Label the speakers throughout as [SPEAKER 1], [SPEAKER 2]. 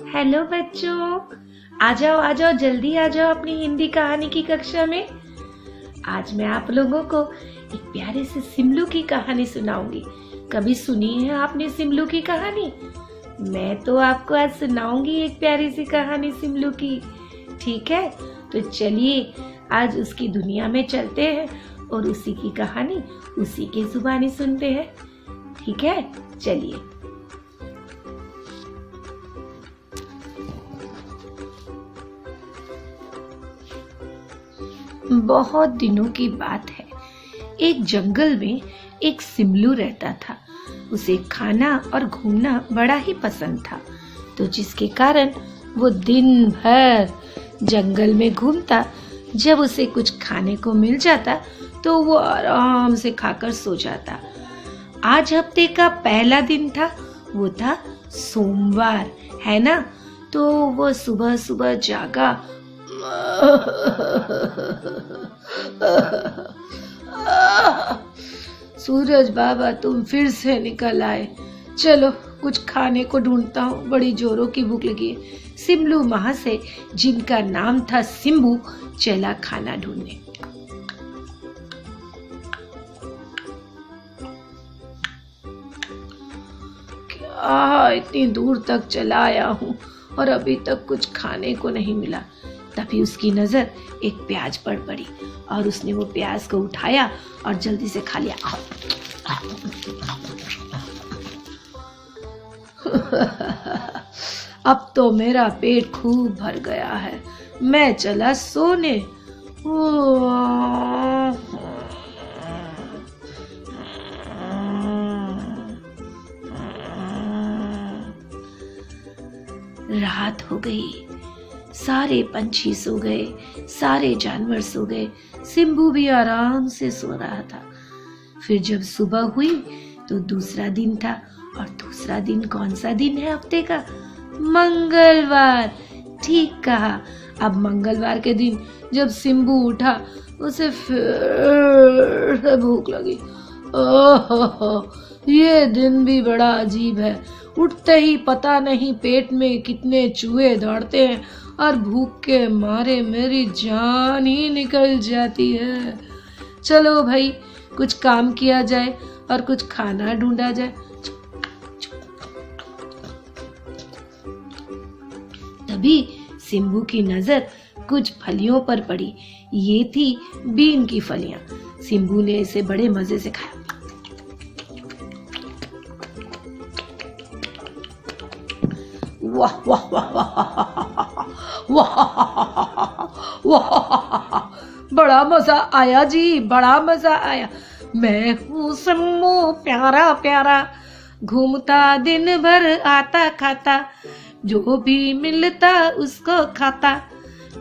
[SPEAKER 1] Hello बच्चों, आ जाओ जल्दी आ जाओ अपनी हिंदी कहानी की कक्षा में। आज मैं आप लोगों को एक प्यारे से सिमलू की कहानी सुनाऊंगी। कभी सुनी है आपने सिमलू की कहानी? मैं तो आपको आज सुनाऊंगी एक प्यारी सी कहानी सिमलू की। ठीक है, तो चलिए आज उसकी दुनिया में चलते हैं और उसी की कहानी उसी के जुबानी सुनते हैं। ठीक है, चलिए। बहुत दिनों की बात है। एक जंगल में एक सिमलू रहता था। उसे खाना और घूमना बड़ा ही पसंद था, तो जिसके कारण वो दिन भर जंगल में घूमता। जब उसे कुछ खाने को मिल जाता तो वो आराम से खाकर सो जाता। आज हफ्ते का पहला दिन था, वो था सोमवार, है ना। तो वो सुबह सुबह जागा। सूरज बाबा तुम फिर से निकल आए। चलो कुछ खाने को ढूंढता हूँ, बड़ी जोरों की भूख लगी है। सिमलू वहां से, जिनका नाम था सिम्बू, चला खाना ढूंढने। क्या इतनी दूर तक चला आया हूँ और अभी तक कुछ खाने को नहीं मिला। तभी उसकी नजर एक प्याज पर पड़ी और उसने वो प्याज को उठाया और जल्दी से खा लिया। अब तो मेरा पेट खूब भर गया है, मैं चला सोने। रात हो गई, सारे पंछी सो गए, सारे जानवर सो गए, सिम्बू भी आराम से सो रहा था। फिर जब सुबह हुई तो दूसरा दिन था। और दूसरा दिन कौन सा दिन है हफ्ते का? मंगलवार। ठीक कहा। अब मंगलवार के दिन जब सिम्बू उठा, उसे फिर से भूख लगी। ओहो, ये दिन भी बड़ा अजीब है। उठते ही पता नहीं पेट में कितने चूहे दौड़ते हैं और भूख के मारे मेरी जान ही निकल जाती है। चलो भाई, कुछ काम किया जाए और कुछ खाना ढूंढा जाए। तभी सिम्बू की नजर कुछ फलियों पर पड़ी। ये थी बीन की फलियां। सिम्बू ने इसे बड़े मजे से खाया। वाह वाह वाह वाह वाह, बड़ा मजा आया जी, बड़ा मजा आया। मैं हूँ सिम्बू प्यारा प्यारा, घूमता दिन भर आता खाता, जो भी मिलता उसको खाता।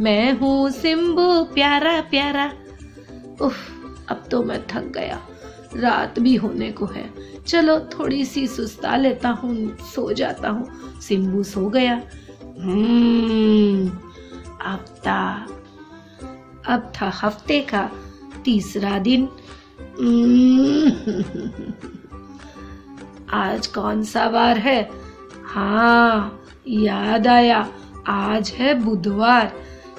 [SPEAKER 1] मैं हूँ सिम्बू प्यारा प्यारा। उफ, अब तो मैं थक गया, रात भी होने को है। चलो थोड़ी सी सुस्ता लेता हूँ, सो जाता हूँ। सिम्बू सो गया। अब था हफ्ते का तीसरा दिन। आज कौन सा वार है? हाँ, याद आया, आज है बुधवार।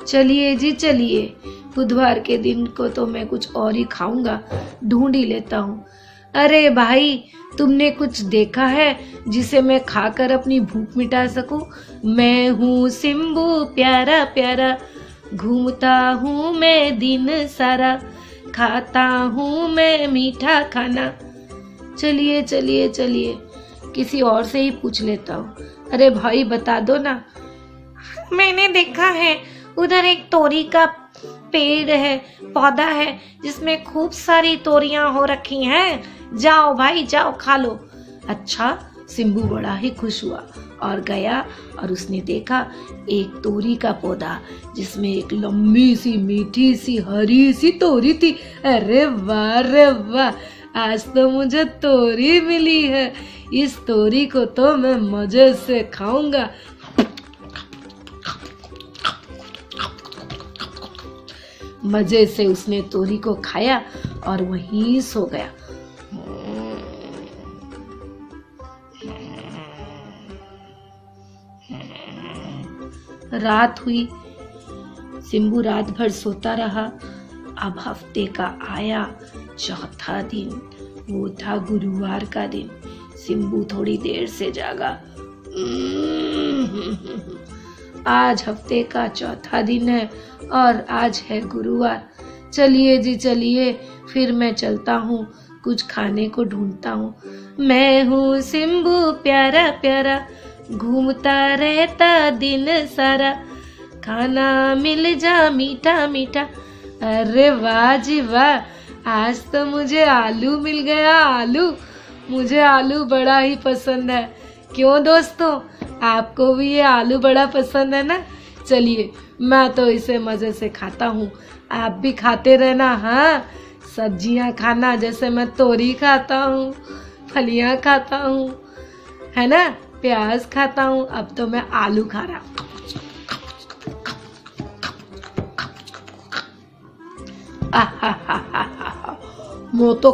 [SPEAKER 1] चलिए जी चलिए, बुधवार के दिन को तो मैं कुछ और ही खाऊंगा, ढूंढ ही लेता हूँ। अरे भाई, तुमने कुछ देखा है जिसे मैं खाकर अपनी भूख मिटा सकूं? मैं हूँ सिम्बू प्यारा प्यारा, घूमता हूँ मैं दिन सारा, खाता हूँ मैं मीठा खाना। चलिए चलिए चलिए, किसी और से ही पूछ लेता हूँ। अरे भाई बता दो ना। मैंने देखा है, उधर एक तोरी का पेड़ है, पौधा है, जिसमें खूब सारी तोरियां हो रखी हैं। जाओ भाई जाओ, खा लो। अच्छा, सिम्बू बड़ा ही खुश हुआ और गया और उसने देखा एक तोरी का पौधा, जिसमें एक लंबी सी मीठी सी हरी सी तोरी थी। अरे वाह रे वाह, आज तो मुझे तोरी मिली है। इस तोरी को तो मैं मजे से खाऊंगा। मजे से उसने तोरी को खाया और वहीं सो गया। रात हुई। सिंबू रात भर सोता रहा। अब हफ्ते का आया चौथा दिन, वो था गुरुवार का दिन। सिंबू थोड़ी देर से जागा। आज हफ्ते का चौथा दिन है और आज है गुरुवार। चलिए जी चलिए, फिर मैं चलता हूँ, कुछ खाने को ढूंढता हूँ। मैं हूँ सिंबू प्यारा प्यारा, घूमता रहता दिन सारा, खाना मिल जा मीठा मीठा। अरे वाह जी वाह, आज तो मुझे आलू मिल गया। आलू, मुझे आलू बड़ा ही पसंद है। क्यों दोस्तों, आपको भी ये आलू बड़ा पसंद है ना? चलिए, मैं तो इसे मजे से खाता हूँ, आप भी खाते रहना। हाँ, सब्जियाँ खाना, जैसे मैं तोरी खाता हूँ, फलियाँ खाता हूँ, है ना, प्याज खाता हूँ। अब तो मैं आलू खा रहा हूँ। मैं तो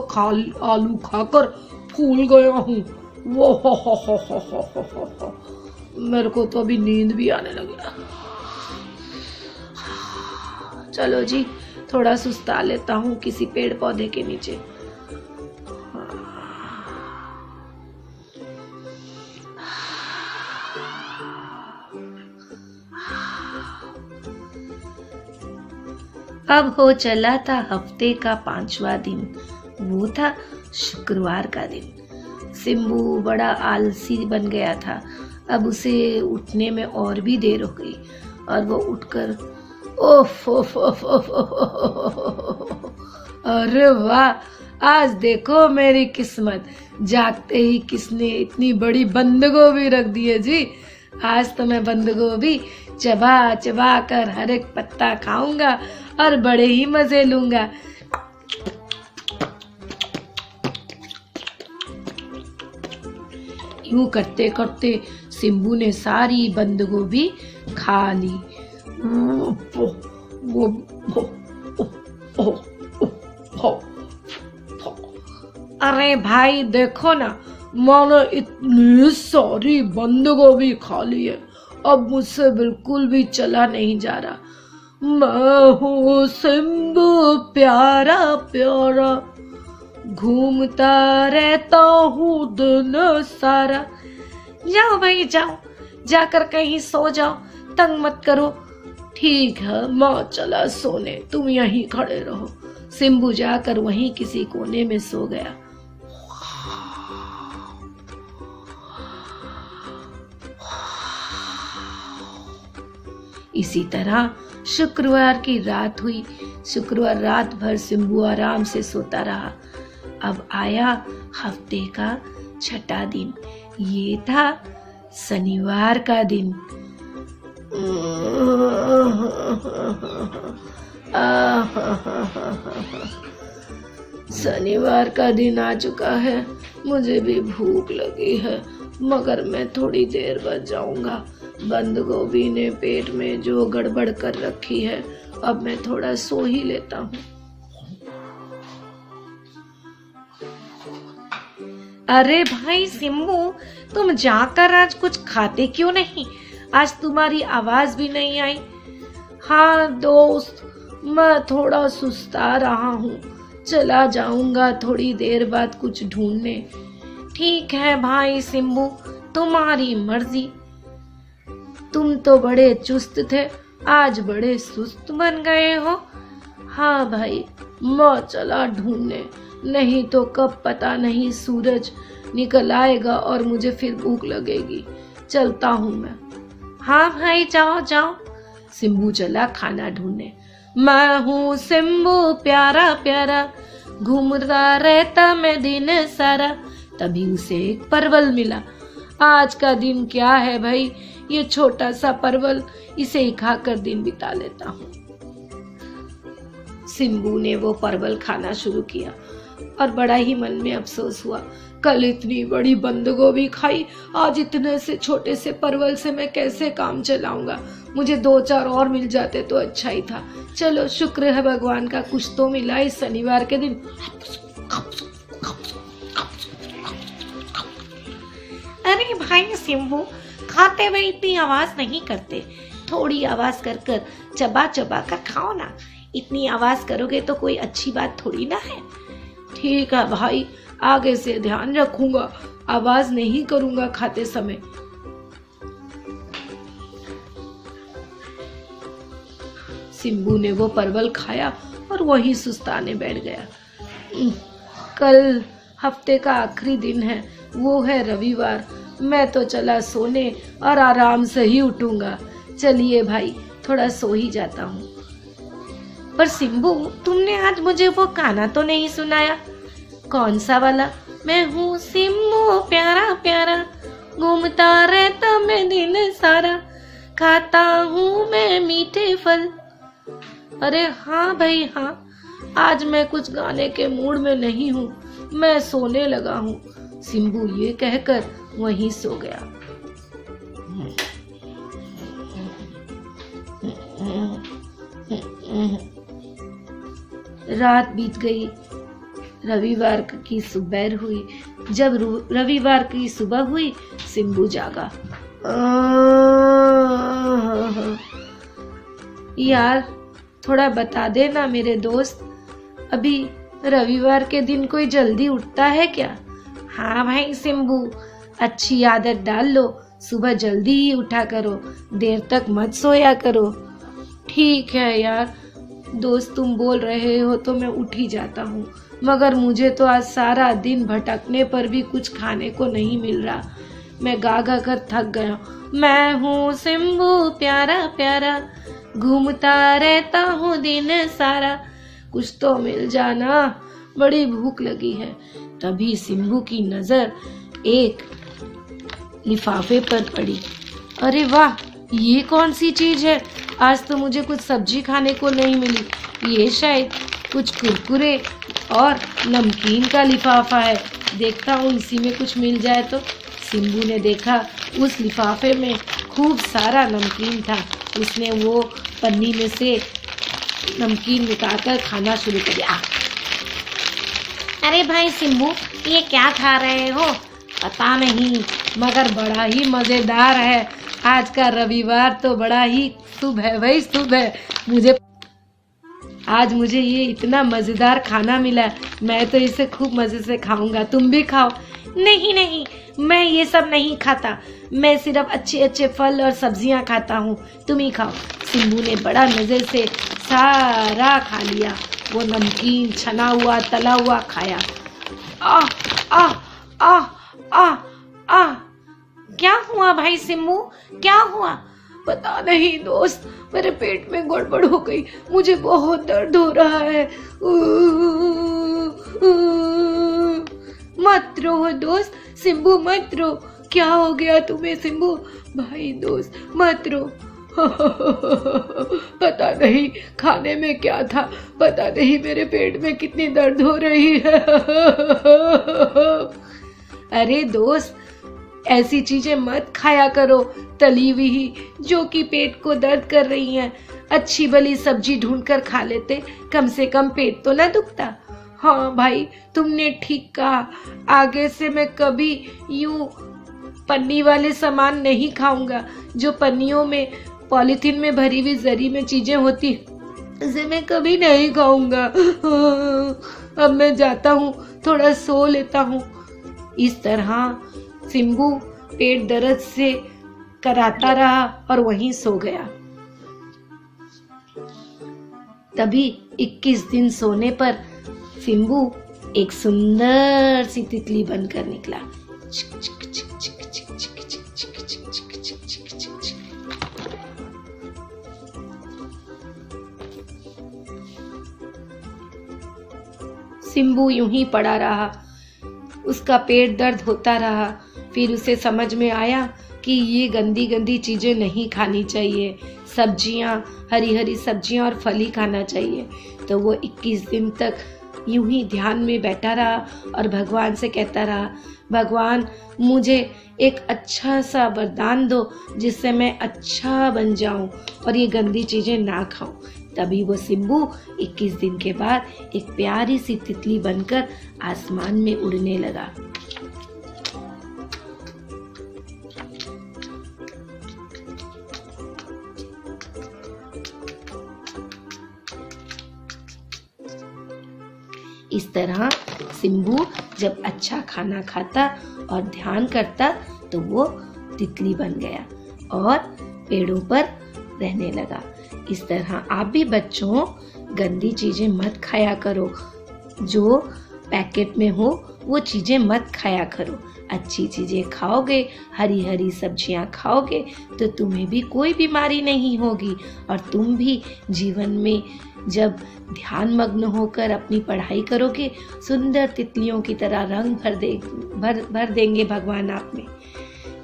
[SPEAKER 1] आलू खाकर फूल गया हूँ। वो हो। मेरे को तो अभी नींद भी आने लगी। चलो जी, थोड़ा सुस्ता लेता हूँ किसी पेड़ पौधे के नीचे। अब हो चला था हफ्ते का 5वां दिन, वो था शुक्रवार का दिन। सिंबू बड़ा आलसी बन गया था। अब उसे उठने में और भी देर हो गई और वो उठकर ओफ ओफ ओफ ओफ ओफ। अरे वाह, आज देखो मेरी किस्मत, जागते ही किसने इतनी बड़ी बंद गोभी रख दी है जी। आज तो मैं बंद गोभी चबा चबा कर हर एक पत्ता खाऊंगा और बड़े ही मजे लूंगा। यूं करते करते सिंबू ने सारी बंद गोभी खा ली। अरे भाई देखो ना, मैंने इतनी सारी बंद गोभी खा ली है, अब मुझसे बिल्कुल भी चला नहीं जा रहा। मैं हूँ सिंबू प्यारा प्यारा, घूमता रहता हूँ दिन सारा। जाओ भाई जाओ, जाकर कहीं सो जाओ, तंग मत करो। ठीक है, मैं चला सोने, तुम यहीं खड़े रहो। सिंबू जाकर वहीं किसी कोने में सो गया। इसी तरह शुक्रवार की रात हुई। शुक्रवार रात भर सिंबू आराम से सोता रहा। अब आया हफ्ते का 6वां दिन, ये था शनिवार का दिन। शनिवार का दिन आ चुका है, मुझे भी भूख लगी है, मगर मैं थोड़ी देर बाद जाऊंगा। बंद गोभी ने पेट में जो गड़बड़ कर रखी है, अब मैं थोड़ा सो ही लेता हूँ। अरे भाई सिंबू, तुम जाकर आज कुछ खाते क्यों नहीं? आज तुम्हारी आवाज भी नहीं आई। हाँ दोस्त, मैं थोड़ा सुस्ता रहा हूँ, चला जाऊंगा थोड़ी देर बाद कुछ ढूंढने। ठीक है भाई सिंबू, तुम्हारी मर्जी। तुम तो बड़े चुस्त थे, आज बड़े सुस्त बन गए हो। हाँ भाई, मैं चला ढूंढने, नहीं तो कब पता नहीं सूरज निकल आएगा और मुझे फिर भूख लगेगी। चलता हूँ मैं। हाँ भाई, जाओ जाओ। सिंबू चला खाना ढूंढने। मैं हूँ सिंबू प्यारा प्यारा, घूमता रहता मैं दिन सारा। तभी उसे एक परवल मिला। आज का दिन क्या है भाई, ये छोटा सा परवल, इसे ही खाकर दिन बिता लेता हूँ। सिंबू ने वो परवल खाना शुरू किया और बड़ा ही मन में अफसोस हुआ। कल इतनी बड़ी बंद गोभी खाई, आज इतने से छोटे से परवल से मैं कैसे काम चलाऊंगा। मुझे 2-4 और मिल जाते तो अच्छा ही था। चलो, शुक्र है भगवान का, कुछ तो मिला इस शनिवार के दिन। अरे भाई सिंबू, खाते हुए इतनी आवाज नहीं करते, थोड़ी आवाज कर कर चबा चबा कर खाओ ना। इतनी आवाज करोगे तो कोई अच्छी बात थोड़ी ना है। ठीक है भाई, आगे से ध्यान रखूंगा, आवाज नहीं करूंगा खाते समय। सिम्बू ने वो परवल खाया और वहीं सुस्ताने बैठ गया। कल हफ्ते का आखिरी दिन है, वो है रविवार। मैं तो चला सोने और आराम से ही उठूंगा। चलिए भाई, थोड़ा सो ही जाता हूँ। पर सिम्बू, तुमने आज मुझे वो गाना तो नहीं सुनाया। कौन सा वाला? मैं हूँ सिम्बू प्यारा प्यारा, घूमता रहता मैं दिन सारा, खाता हूँ मैं मीठे फल। अरे हाँ भाई हाँ, आज मैं कुछ गाने के मूड में नहीं हूँ, मैं सोने लगा हूँ। सिम्बू ये कहकर वहीं सो गया। रात बीत गई, रविवार की सुबह हुई। जब रविवार की सुबह हुई, सिम्बू जागा। यार, थोड़ा बता देना मेरे दोस्त, अभी रविवार के दिन कोई जल्दी उठता है क्या? हाँ भाई सिम्बू, अच्छी आदत डाल लो, सुबह जल्दी ही उठा करो, देर तक मत सोया करो। ठीक है यार दोस्त, तुम बोल रहे हो तो मैं उठ ही जाता हूँ, मगर मुझे तो आज सारा दिन भटकने पर भी कुछ खाने को नहीं मिल रहा। मैं गा गा कर थक गया। मैं हूँ सिम्बू प्यारा प्यारा, घूमता रहता हूँ दिन सारा, कुछ तो मिल जाना, बड़ी भूख लगी है। तभी सिम्बू की नजर एक लिफाफे पर पड़ी। अरे वाह, ये कौन सी चीज है? आज तो मुझे कुछ सब्जी खाने को नहीं मिली। ये शायद कुछ कुरकुरे और नमकीन का लिफाफा है। देखता हूँ इसी में कुछ मिल जाए तो। सिम्बू ने देखा उस लिफाफे में खूब सारा नमकीन था। उसने वो पन्नी में से नमकीन निकालकर खाना शुरू कर दिया। अरे भाई सिम्बू, ये क्या खा रहे हो? पता नहीं, मगर बड़ा ही मजेदार है। आज का रविवार तो बड़ा ही शुभ है भाई, शुभ है। आज मुझे ये इतना मजेदार खाना मिला, मैं तो इसे खूब मजे से खाऊंगा। तुम भी खाओ। नहीं नहीं, मैं ये सब नहीं खाता, मैं सिर्फ अच्छे अच्छे फल और सब्जियां खाता हूँ, तुम ही खाओ। सिम्बू ने बड़ा मजे से सारा खा लिया। वो नमकीन, छना हुआ, तला हुआ खाया। आह आह आह आह आह, क्या हुआ भाई सिम्बू, क्या हुआ? पता नहीं दोस्त, मेरे पेट में गड़बड़ हो गई, मुझे बहुत दर्द हो रहा है। मत रो दोस्त, सिम्बू मत रो। क्या हो गया तुम्हें सिम्बू? भाई दोस्त मत रो। पता नहीं खाने में क्या था, पता नहीं मेरे पेट में कितनी दर्द हो रही है। अरे दोस्त, ऐसी चीजें मत खाया करो तली हुई ही, जो कि पेट को दर्द कर रही हैं। अच्छी भली सब्जी ढूंढकर खा लेते, कम से कम पेट तो ना दुखता। हाँ भाई, तुमने ठीक कहा, आगे से मैं कभी यूं पन्नी वाले सामान नहीं खाऊंगा। जो पन्नियों में, पॉलीथीन में भरी हुई जरी में चीजें होती, इसे मैं कभी नहीं खाऊंगा। अब मैं जाता हूँ, थोड़ा सो लेता हूँ। इस तरह सिम्बू पेट दर्द से कराता रहा और वहीं सो गया। तभी 21 दिन सोने पर सिम्बू एक सुंदर सी तितली बनकर निकला। सिम्बू यूं ही पड़ा रहा, उसका पेट दर्द होता रहा। फिर उसे समझ में आया कि ये गंदी गंदी चीजें नहीं खानी चाहिए, सब्जियां, हरी हरी सब्जियां और फल ही खाना चाहिए। तो वो 21 दिन तक यूं ही ध्यान में बैठा रहा और भगवान से कहता रहा, भगवान मुझे एक अच्छा सा वरदान दो, जिससे मैं अच्छा बन जाऊं और ये गंदी चीजें ना खाऊं। तभी वो सिम्बू 21 दिन के बाद एक प्यारी सी तितली बनकर आसमान में उड़ने लगा। इस तरह सिम्बू जब अच्छा खाना खाता और ध्यान करता तो वो तितली बन गया और पेड़ों पर रहने लगा। इस तरह आप भी बच्चों गंदी चीजें मत खाया करो, जो पैकेट में हो वो चीजें मत खाया करो। अच्छी चीजें खाओगे, हरी हरी सब्जियां खाओगे तो तुम्हें भी कोई बीमारी नहीं होगी और तुम भी जीवन में जब ध्यान मग्न होकर अपनी पढ़ाई करोगे, सुंदर तितलियों की तरह रंग भर देंगे भगवान आप में।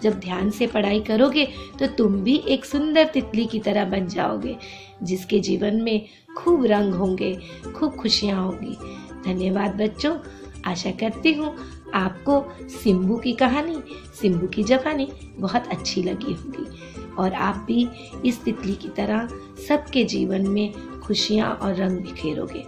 [SPEAKER 1] जब ध्यान से पढ़ाई करोगे तो तुम भी एक सुंदर तितली की तरह बन जाओगे, जिसके जीवन में खूब रंग होंगे, खूब खुशियाँ होंगी। धन्यवाद बच्चों। आशा करती हूँ आपको सिम्बू की कहानी, सिम्बू की जवानी बहुत अच्छी लगी होगी और आप भी इस तितली की तरह सबके जीवन में खुशियाँ और रंग बिखेरोगे।